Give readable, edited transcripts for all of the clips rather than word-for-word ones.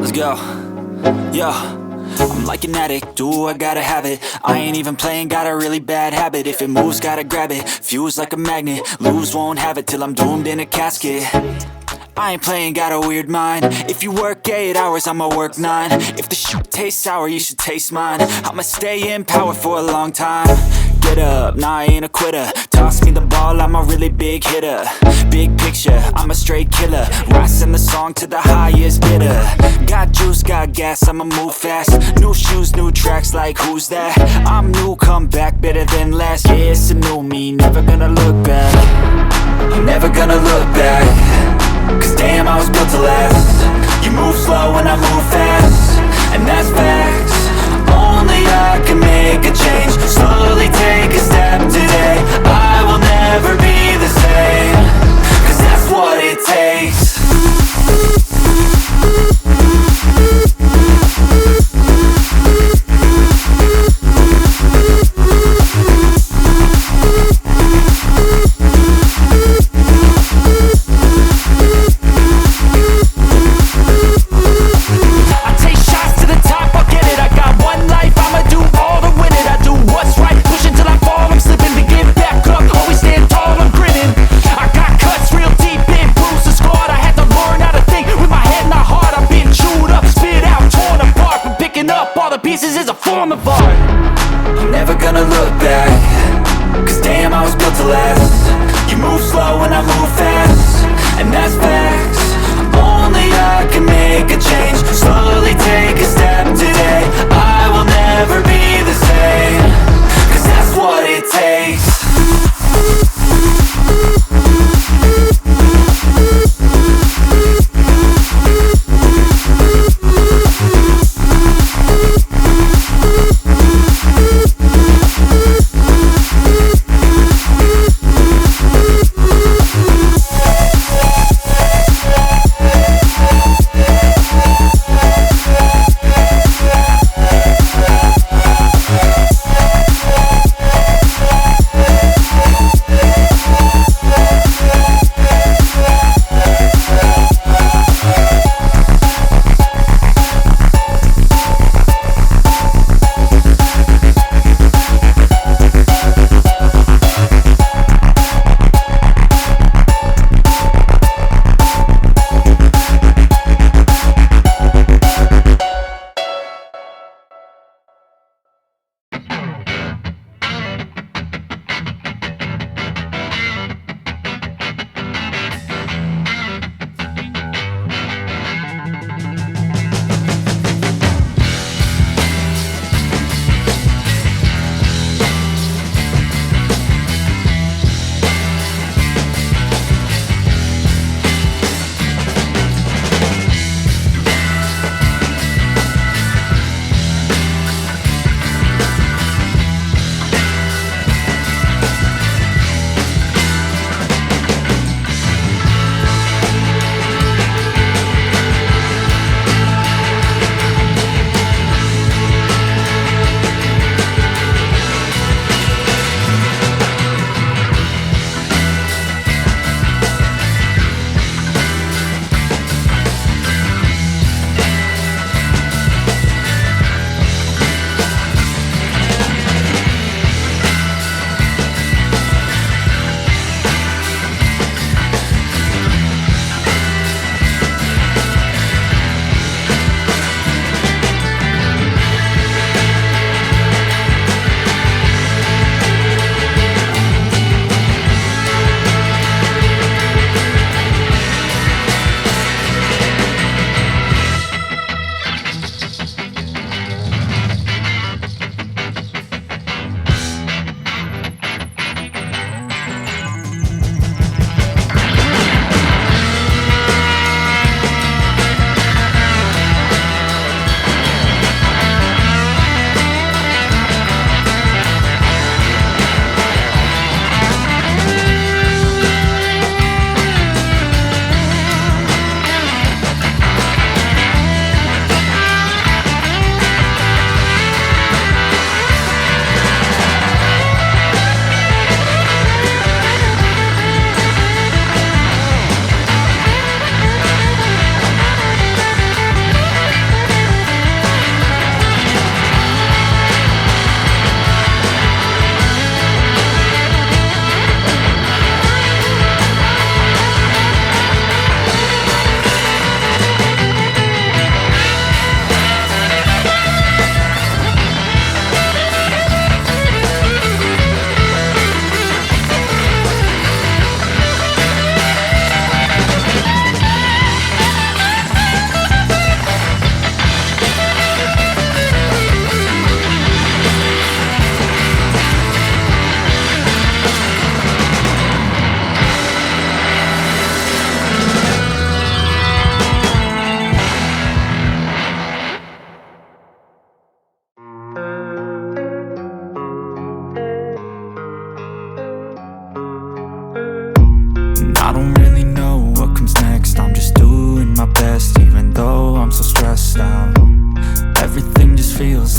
Let's go. Yo, I'm like an addict, do I gotta have it. I ain't even playing, got a really bad habit. If it moves, gotta grab it, fuse like a magnet. Lose, won't have it till I'm doomed in a casket. I ain't playing, got a weird mind. If you work 8 hours, I'ma work 9. If the shit tastes sour, you should taste mine. I'ma stay in power for a long time. Get up, nah, I ain't a quitter. Toss me the ball, I'm a really big hitter. Big picture, I'm a straight killer. Rising the song to the highest bidder. Got juice, got gas, I'ma move fast. New shoes, new tracks, like who's that? I'm new, come back, better than last. Yeah, it's a new me, never gonna look back. I'm never gonna look back. Cause damn, I was built to last. You move slow and I move fast, and that's facts. Only I can make a change. Slowly take a step today. I will never be the same. Cause that's what it takes. Always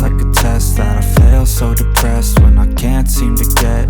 like a test that I fail, so depressed when I can't seem to get